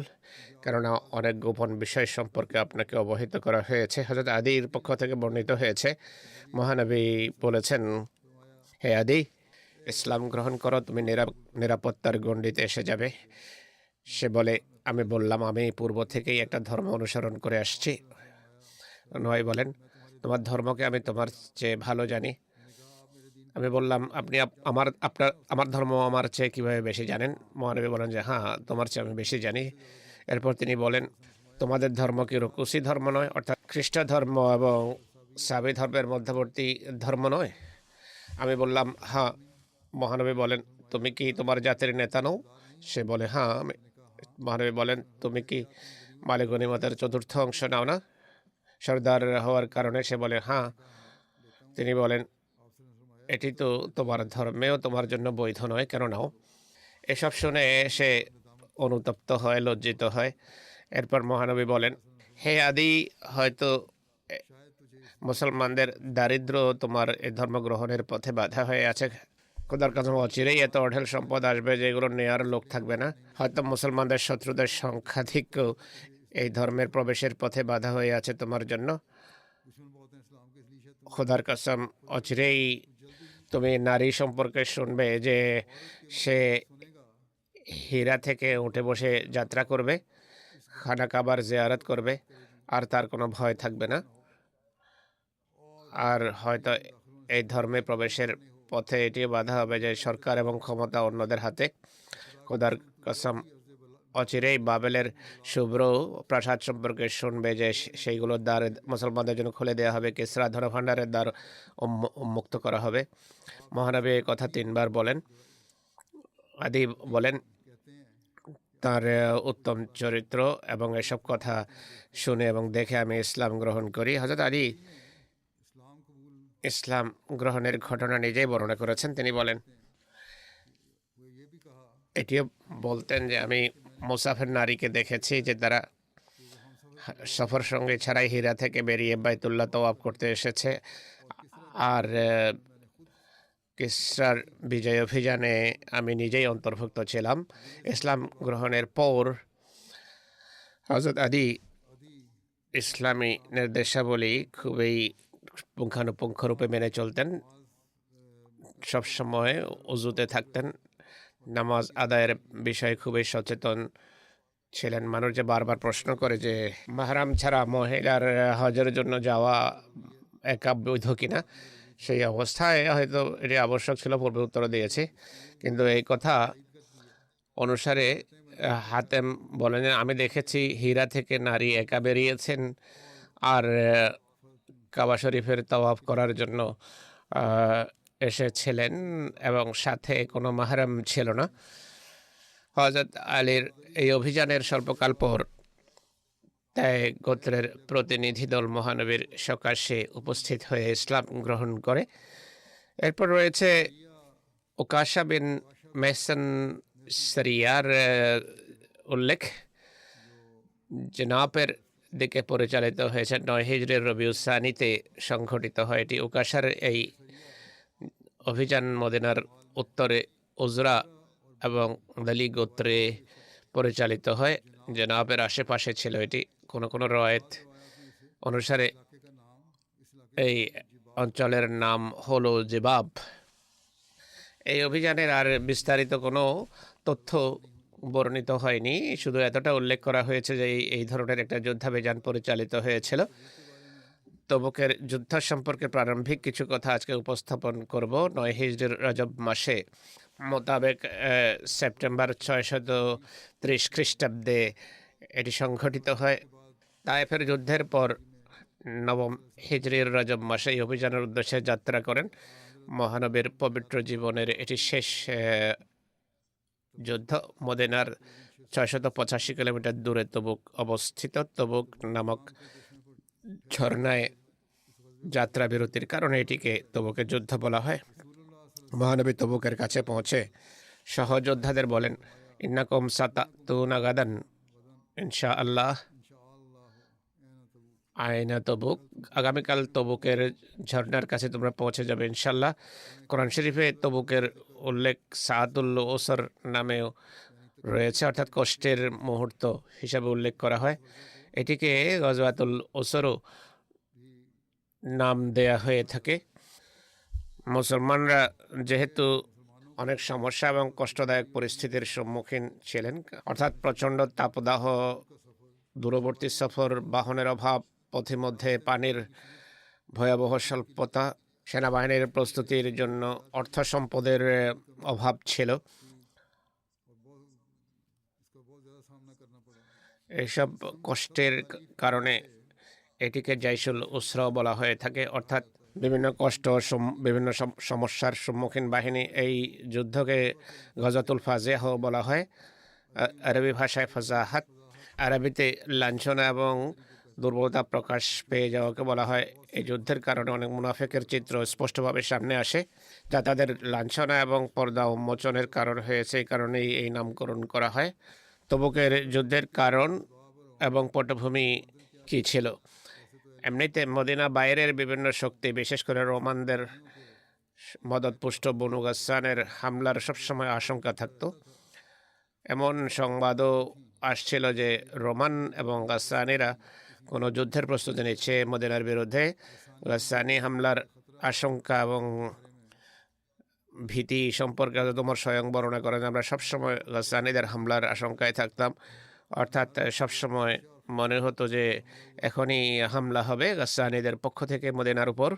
কেননা অনেক গোপন বিষয় সম্পর্কে আপনাকে অবহিত করা হয়েছে। হযরত আদির পক্ষ থেকে বর্ণিত হয়েছে, মহানবী বলেছেন, হে আদি, ইসলাম গ্রহণ করো, তুমি নিরাপত্তার গণ্ডিতে এসে যাবে। সে বলে, আমি বললাম আমি পূর্ব থেকেই একটা ধর্ম অনুসরণ করে আসছি। নয় বলেন, তোমার ধর্মকে আমি তোমার চেয়ে ভালো জানি। আমি বললাম, আপনি আমার ধর্ম আমার চেয়ে কিভাবে বেশি জানেন? মহানবী বলেন যে হ্যাঁ, তোমার চেয়ে আমি বেশি জানি। এরপর তিনি বলেন, তোমাদের ধর্ম কি রুকুসি ধর্ম নয়, অর্থাৎ খ্রিস্ট ধর্ম এবং সাবি ধর্মের মধ্যবর্তী ধর্ম নয়? আমি বললাম হ্যাঁ। মহানবী বলেন, তুমি কি তোমার জাতির নেতা নও? সে বলে হ্যাঁ। মহানবী বলেন, তুমি কি মালে গনিমতের চতুর্থ অংশ নাও না সর্দার হওয়ার কারণে? সে বলে হ্যাঁ। তিনি বলেন, এটি তো তোমার ধর্মেও তোমার জন্য বৈধ নয়, কেন নাও? এসব শুনে সে অনুতপ্ত হয়, লজ্জিত হয়। এরপর মহানবী বলেন, হে আদি, হয়তো মুসলমানদের দারিদ্র তোমার এই ধর্ম গ্রহণের পথে বাধা হয়ে আছে। খোদার কাছে অচিরেই এত অঢেল সম্পদ আসবে যেগুলো নেয়ার লোক থাকবে না। হয়তো মুসলমানদের শত্রুদের সংখ্যাধিক্য এই ধর্মের প্রবেশের পথে বাধা হয়ে আছে তোমার জন্য। খোদার কসম, অচিরেই তুমি নারী সম্পর্কে শুনবে যে সে হীরা থেকে উঠে বসে যাত্রা করবে, খানা কাবার জিয়ারত করবে, আর তার কোনো ভয় থাকবে না। আর হয়তো এই ধর্মে প্রবেশের পথে এটিও বাধা হবে যে সরকার এবং ক্ষমতা অন্যদের হাতে। খোদার কসম, অচিরেই বাবেলের শুভ্র প্রাসাদ সম্পর্কে শুনবে যে সেইগুলোর দ্বার মুসলমানদের জন্য খুলে দেওয়া হবে, কিসরা ধনভাণ্ডারের দ্বার উন্মুক্ত করা হবে। মহানবী এই কথা 3 বার বলেন। আদি বলেন, তার উত্তম চরিত্র এবং এসব কথা শুনে এবং দেখে আমি ইসলাম গ্রহণ করি। হযরত আলী ইসলাম গ্রহণের ঘটনা নিজেই বর্ণনা করেছেন। তিনি বলেন, এটিও বলতেন যে আমি মুসাফির নারীকে দেখেছি যে তারা সফর সঙ্গে ছাড়াই হীরা থেকে বেরিয়ে বাইতুল্লাহ তওয়াফ করতে এসেছে। আর কিসরার বিজয় অভিযানে আমি নিজেই অন্তর্ভুক্ত ছিলাম। ইসলাম গ্রহণের পর হযরত আলী ইসলামী নির্দেশাবলী খুবই পুঙ্খানুপুঙ্খ রূপে মেনে চলতেন। সবসময় উজুতে থাকতেন, নামাজ আদায়ের বিষয়ে খুবই সচেতন ছিলেন। মানুষ যে বারবার প্রশ্ন করে যে মাহরাম ছাড়া মহিলার হজের জন্য যাওয়া একা বৈধ কিনা, সেই অবস্থায় হয়তো এটি আবশ্যক ছিল, পূর্বে উত্তর দিয়েছি। কিন্তু এই কথা অনুসারে হাতেম বলেন, আমি দেখেছি হীরা থেকে নারী একা বেরিয়েছেন আর কাবা শরীফের তাওয়াফ করার জন্য এসেছিলেন এবং সাথে কোনো মাহরাম ছিল না। হযরত আলীর এই অভিযানের স্বল্পকাল পর তাই গোত্রের প্রতিনিধি দল মহানবীর সকাশে উপস্থিত হয়ে ইসলাম গ্রহণ করে। এরপর রয়েছে উকাশা বিন মেহসান সরিয়ার উল্লেখ, জনাপের দিকে পরিচালিত হয়েছে। 9 হিজরির রবিউস সানিতে সংঘটিত হয় এটি। উকাশার এই অভিযান মদিনার উত্তরে উজরা এবং দালি গোত্রে পরিচালিত হয়। জনাবের আশেপাশে ছিল এটি। কোন কোন রওয়ায়াত অনুসারে এই অঞ্চলের নাম হলো জিবাব। এই অভিযানের আর বিস্তারিত কোনো তথ্য বর্ণিত হয়নি, শুধু এতটা উল্লেখ করা হয়েছে যে এই ধরনের একটা যুদ্ধাভিযান পরিচালিত হয়েছিল। তবুকের যুদ্ধ সম্পর্কে প্রারম্ভিক কিছু কথা আজকে উপস্থাপন করব। 9 হিজরির রজব মাসে মোতাবেক সেপ্টেম্বর 630 খ্রিস্টাব্দে এটি সংঘটিত হয়। তায়েফের যুদ্ধের পর 9 হিজরির রজব মাসে এই অভিযানের উদ্দেশ্যে যাত্রা করেন মহানবীর পবিত্র জীবনের এটি শেষ যুদ্ধ। মদিনার 685 কিলোমিটার দূরে তবুক অবস্থিত। তবুক নামক ঝর্ণায় যাত্রা বিরতির কারণে এটিকে তবুকের যুদ্ধ বলা হয়। মহানবী তবুকের কাছে পৌঁছে সহযোদ্ধাদের বলেন, ইন্নাকুম সাতাতুনা গাদান ইনশাআল্লাহ আয়না তবুক, আগামীকাল তবুকের ঝর্ণার কাছে তোমরা পৌঁছে যাবে ইনশাআল্লাহ। কোরআন শরীফে তবুকের উল্লেখ সাআতুল ওসর নামেও রয়েছে, অর্থাৎ কষ্টের মুহূর্ত হিসাবে উল্লেখ করা হয়। এটিকে গজওয়াতুল ওসরও নাম দেয়া হয়ে থাকে। মুসলমানরা যেহেতু অনেক সমস্যা এবং কষ্টদায়ক পরিস্থিতির সম্মুখীন ছিলেন, অর্থাৎ প্রচণ্ড তাপদাহ, দূরবর্তী সফর, বাহনের অভাব, পথিমধ্যে পানির ভয়াবহ স্বল্পতা, সেনাবাহিনীর প্রস্তুতির জন্য অর্থ সম্পদের অভাব ছিল, এইসব কষ্টের কারণে এটিকে জাইশুল উসরা বলা হয়ে থাকে। অর্থাৎ বিভিন্ন কষ্ট, বিভিন্ন সমস্যার সম্মুখীন বাহিনী। এই যুদ্ধকে গজাতুল ফাজিয়াহ বলা হয়। আরবি ভাষায় ফাজাহাত, আরবিতে লাঞ্ছনা এবং দুর্বলতা প্রকাশ পেয়ে যাওয়াকে বলা হয়। এই যুদ্ধের কারণে অনেক মুনাফিকের চিত্র স্পষ্টভাবে সামনে আসে, যা তাদের লাঞ্ছনা এবং পর্দা উন্মোচনের কারণ হয়েছে। এই কারণেই এই নামকরণ করা হয়। তবুকের যুদ্ধের কারণ এবং পটভূমি কি ছিল? এমনিতে মদিনা বাইরের বিভিন্ন শক্তি, বিশেষ করে রোমানদের মদতপুষ্ট বনু গাসসানের হামলার সবসময় আশঙ্কা থাকত। এমন সংবাদও আসছিল যে রোমান এবং গাসসানিরা কোনো যুদ্ধের প্রস্তুতি নিচ্ছে মদিনার বিরুদ্ধে। গাসসানি হামলার আশঙ্কা এবং ভীতি সম্পর্কে তোমার স্বয়ং বর্ণনা করেন, আমরা সবসময় গাসসানিদের হামলার আশঙ্কায় থাকতাম। অর্থাৎ সবসময় মনে হতো যে এখনই হামলা হবে গাসসানিদের পক্ষ থেকে মদিনার উপর।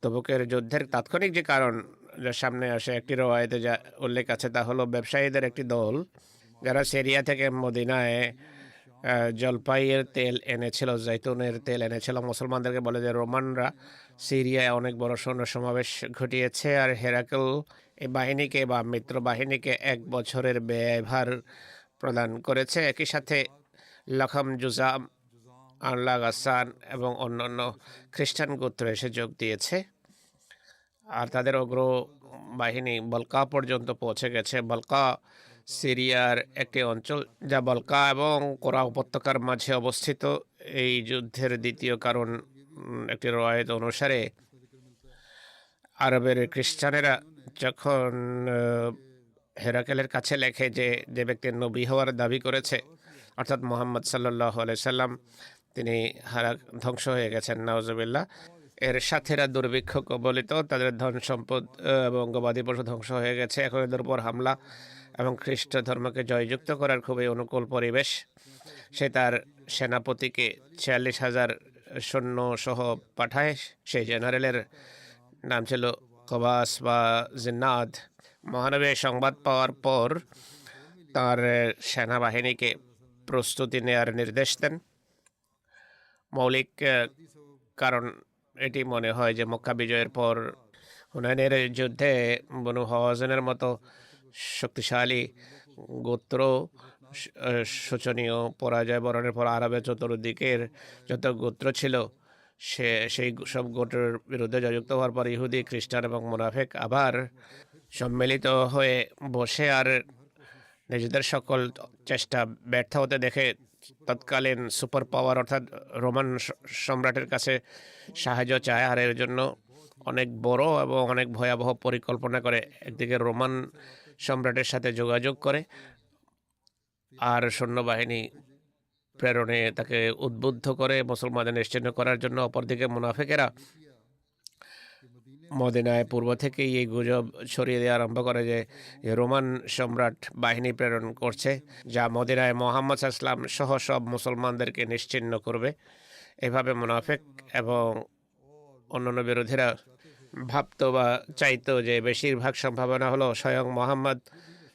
তবুকের যুদ্ধের তাৎক্ষণিক যে কারণ যা সামনে আসে, একটি রওয়ায়েতে যা উল্লেখ আছে তা হলো ব্যবসায়ীদের একটি দল যারা সিরিয়া থেকে মদিনায় জলপাইয়ের তেল এনেছিল, জৈতুনের তেল এনেছিল। মুসলমানদেরকে বলে যে রোমানরা সিরিয়ায় অনেক বড় সৈন্য সমাবেশ ঘটিয়েছে আর হেরাকেল এই বাহিনীকে বা মিত্র বাহিনীকে 1 বছরের ব্যয়ভার প্রদান করেছে। একই সাথে লখম, জুজাম, আল্লাহ, গাসান এবং অন্যান্য খ্রিস্টান গোত্র এসে যোগ দিয়েছে। আর তাদের অগ্র বাহিনী বলকা পর্যন্ত পৌঁছে গেছে। বলকা সিরিয়ার একটি অঞ্চল যা বলকা এবং কোরা উপত্যকার মাঝে অবস্থিত। এই যুদ্ধের দ্বিতীয় কারণ একটি রওয়ায়েত অনুসারে আরবের খ্রিস্টানেরা যখন হেরাকেলের কাছে লেখে যে ব্যক্তি নবী হওয়ার দাবি করেছে, অর্থাৎ মোহাম্মদ সাল্লাল্লাহু আলাইহি সাল্লাম, তিনি ধ্বংস হয়ে গেছেন, নাউজুবিল্লাহ, এর সাথীরা দুর্ভিক্ষ কবলিত, তাদের ধন সম্পদ এবং গবাদি পশু ধ্বংস হয়ে গেছে। এখন এদের উপর হামলা এবং খ্রিস্ট ধর্মকে জয়যুক্ত করার খুবই অনুকূল পরিবেশ। সে তার সেনাপতিকে 46,000 সৈন্য সহ পাঠায়। সেই জেনারেলের নাম ছিল কবাস বা জিন্নাদ। মহানবী সংবাদ পাওয়ার পর তার সেনাবাহিনীকে প্রস্তুতি নেয়ার নির্দেশ দেন। মৌলিক কারণ এটি মনে হয় যে মক্কা বিজয়ের পর হুনাইনের যুদ্ধে বনু হাওয়াজিনের মতো শক্তিশালী গোত্র শোচনীয় পরাজয় বরণের পর আরবের চতুর্দিকের যত গোত্র ছিল সেই সব গোত্রের বিরুদ্ধে জয়যুক্ত হওয়ার পর ইহুদি, খ্রিস্টান এবং মুনাফিক আবার সম্মিলিত হয়ে বসে আর নিজেদের সকল চেষ্টা ব্যর্থ হতে দেখে তৎকালীন সুপার পাওয়ার অর্থাৎ রোমান সম্রাটের কাছে সাহায্য চায়। আর এর জন্য অনেক বড় এবং অনেক ভয়াবহ পরিকল্পনা করে। একদিকে রোমান সম্রাটের সাথে যোগাযোগ করে আর সৈন্যবাহিনী প্রেরণে তাকে উদ্বুদ্ধ করে মুসলমানদের নিশ্চিহ্ন করার জন্য। অপরদিকে মুনাফিকেরা মদিনায় পূর্ব থেকেই এই গুজব ছড়িয়ে দেওয়া আরম্ভ করে যে রোমান সম্রাট বাহিনী প্রেরণ করছে, যা মদিনায় মোহাম্মদ সাল্লাল্লাহু আলাইহি ওয়াসাল্লাম সহ সব মুসলমানদেরকে নিশ্চিহ্ন করবে। এভাবে মুনাফিক এবং অন্যান্য বিরোধীরা ভাবতো বা চাইতো যে বেশিরভাগ সম্ভাবনা হলো স্বয়ং মোহাম্মদ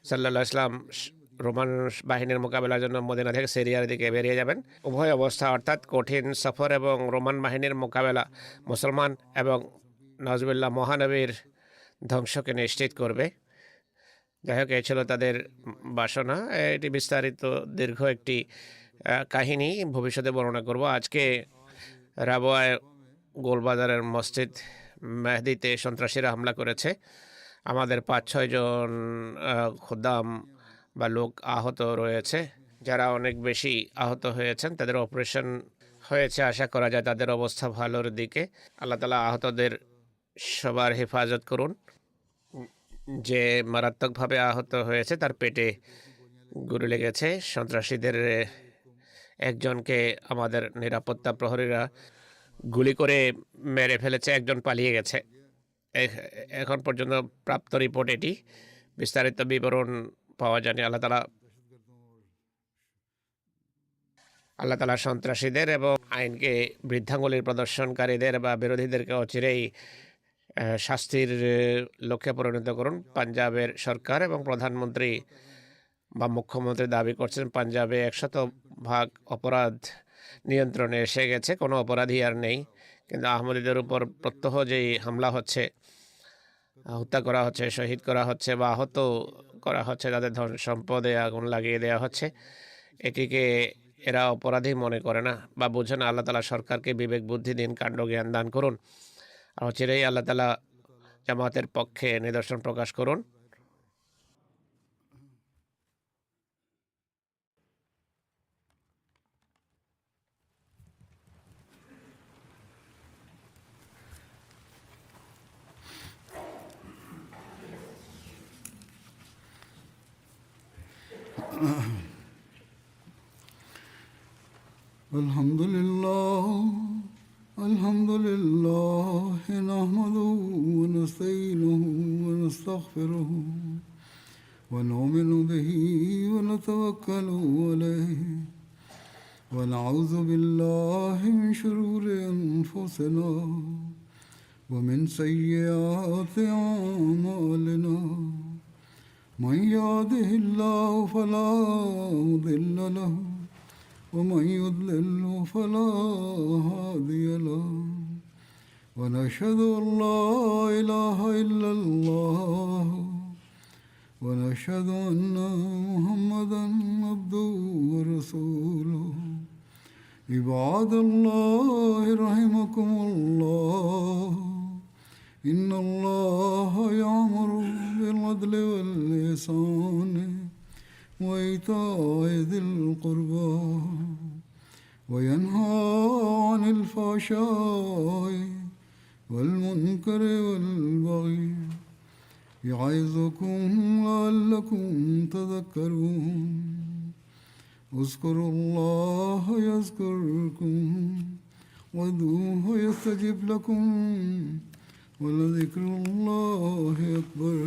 সাল্লাল্লাহু আলাইহি ওয়াসাল্লাম রোমান বাহিনীর মোকাবেলার জন্য মদিনা থেকে সিরিয়ার দিকে বেরিয়ে যাবেন। উভয় অবস্থা অর্থাৎ কঠিন সফর এবং রোমান বাহিনীর মোকাবেলা মুসলমান এবং নাউজুবিল্লাহ মহানবীর ধ্বংসকে নিশ্চিত করবে। যাই হোক, এই ছিল তাদের বাসনা। এটি বিস্তারিত দীর্ঘ একটি কাহিনী, ভবিষ্যতে বর্ণনা করব। আজকে রাবোয়ায় গোলবাজারের মসজিদ মেহদিতে সন্ত্রাসীরা হামলা করেছে। আমাদের 5-6 জন খোদ্দাম বা লোক আহত রয়েছে। যারা অনেক বেশি আহত হয়েছেন তাদের অপারেশন হয়েছে, আশা করা যায় তাদের অবস্থা ভালোর দিকে। আল্লাহ তাআলা আহতদের সবার হেফাজত করুন। যে মারাত্মকভাবে আহত হয়েছে তার পেটে গুলি লেগেছে। সন্ত্রাসীদের একজনকে আমাদের নিরাপত্তা প্রহরীরা গুলি করে মেরে ফেলেছে, একজন পালিয়ে গেছে। এখন পর্যন্ত প্রাপ্ত রিপোর্ট এটি, বিস্তারিত বিবরণ পাওয়া যায়নি। আল্লাহ তাআলা সন্ত্রাসীদের এবং আইনকে বৃদ্ধাঙ্গুলির প্রদর্শনকারীদের বা বিরোধীদেরকে অচিরেই শাস্তির লক্ষ্যে পরিণত করুন। পাঞ্জাবের সরকার এবং প্রধানমন্ত্রী বা মুখ্যমন্ত্রী দাবি করছেন পাঞ্জাবে 100% অপরাধ নিয়ন্ত্রণে এসে গেছে, কোনো অপরাধী আর নেই। কিন্তু আহমদীদের উপর প্রত্যহ যেই হামলা হচ্ছে, হত্যা করা হচ্ছে, শহীদ করা হচ্ছে বা আহত করা হচ্ছে, তাদের ধন সম্পদে আগুন লাগিয়ে দেওয়া হচ্ছে, এটিকে এরা অপরাধী মনে করে না বা বোঝে না। আল্লাহ তাআলা সরকারকে বিবেক বুদ্ধি দিন, কাণ্ড জ্ঞান দান করুন। আর অচিরেই আল্লাহ তাআলা জামাতের পক্ষে নিদর্শন প্রকাশ করুন। Alhamdulillah, nahmaduhu wa nasta'inuhu wa nastaghfiruhu wa nu'minu bihi wa natawakkalu alayhi wa na'udhu billahi min shururi anfusina wa min sayyiati a'malina. Man yahdihillahu fala mudilla lahu ومن يضلل فلا هادي له ونشهد أن لا إله إلا الله ونشهد أن محمدا عبده ورسوله. عباد الله رحمكم الله، إن الله يأمر بالعدل والإحسان وإيتاء ذي القربى وينهى عن الفحشاء والمنكر والبغي يعظكم لعلكم تذكرون. اذكروا الله يذكركم وادعوه يستجب لكم ولذكر الله أكبر.